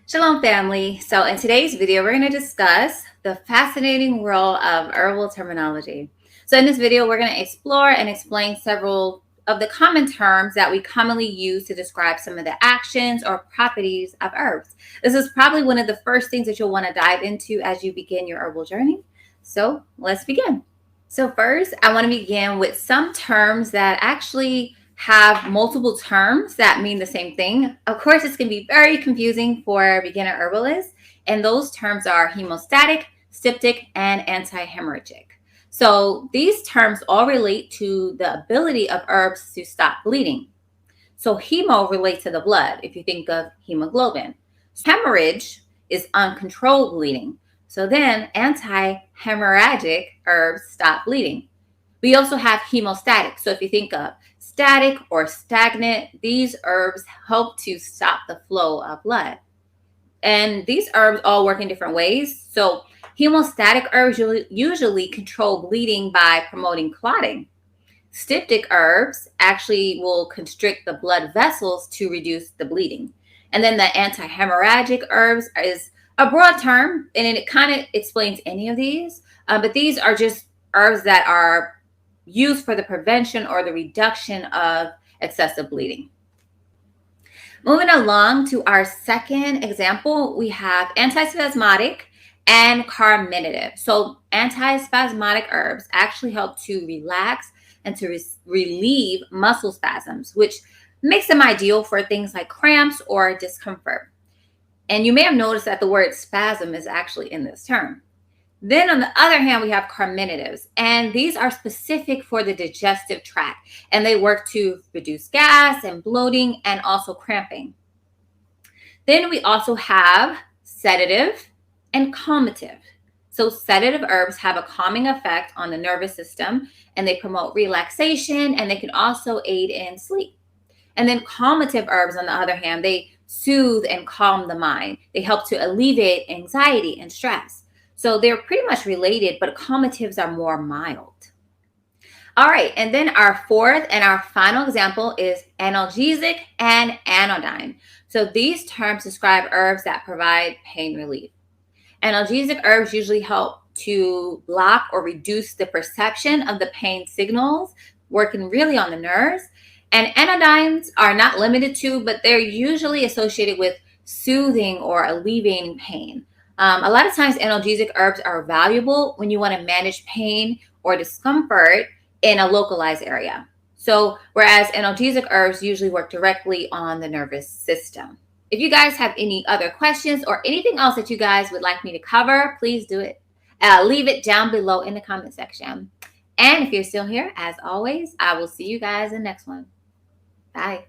Shalom family. So in today's video, we're going to discuss the fascinating world of herbal terminology. So in this video, we're going to explore and explain several of the common terms that we commonly use to describe some of the actions or properties of herbs. This is probably one of the first things that you'll want to dive into as you begin your herbal journey. So let's begin. So first, I want to begin with some terms that actually have multiple terms that mean the same thing. Of course, it's going to be very confusing for beginner herbalists, and those terms are hemostatic, styptic, and anti-hemorrhagic. So these terms all relate to the ability of herbs to stop bleeding. So hemo relates to the blood, if you think of hemoglobin. Hemorrhage is uncontrolled bleeding. So then anti-hemorrhagic herbs stop bleeding. We also have hemostatic. So if you think of static or stagnant, these herbs help to stop the flow of blood. And these herbs all work in different ways. So hemostatic herbs usually control bleeding by promoting clotting. Styptic herbs actually will constrict the blood vessels to reduce the bleeding. And then the anti-hemorrhagic herbs is a broad term, and it kind of explains any of these. But these are just herbs that are used for the prevention or the reduction of excessive bleeding. Moving along to our second example, we have antispasmodic and carminative. So antispasmodic herbs actually help to relax and to relieve muscle spasms, which makes them ideal for things like cramps or discomfort. And you may have noticed that the word spasm is actually in this term. Then on the other hand, we have carminatives, and these are specific for the digestive tract, and they work to reduce gas and bloating and also cramping. Then we also have sedative and calmative. So sedative herbs have a calming effect on the nervous system, and they promote relaxation, and they can also aid in sleep. And then calmative herbs, on the other hand, they soothe and calm the mind. They help to alleviate anxiety and stress. So they're pretty much related, but calmatives are more mild. All right, and then our fourth and our final example is analgesic and anodyne. So these terms describe herbs that provide pain relief. Analgesic herbs usually help to block or reduce the perception of the pain signals, working really on the nerves. And anodynes are not limited to, but they're usually associated with soothing or alleviating pain. A lot of times analgesic herbs are valuable when you want to manage pain or discomfort in a localized area. So whereas analgesic herbs usually work directly on the nervous system. If you guys have any other questions or anything else that you guys would like me to cover, please do it. Leave it down below in the comment section. And if you're still here, as always, I will see you guys in the next one. Bye.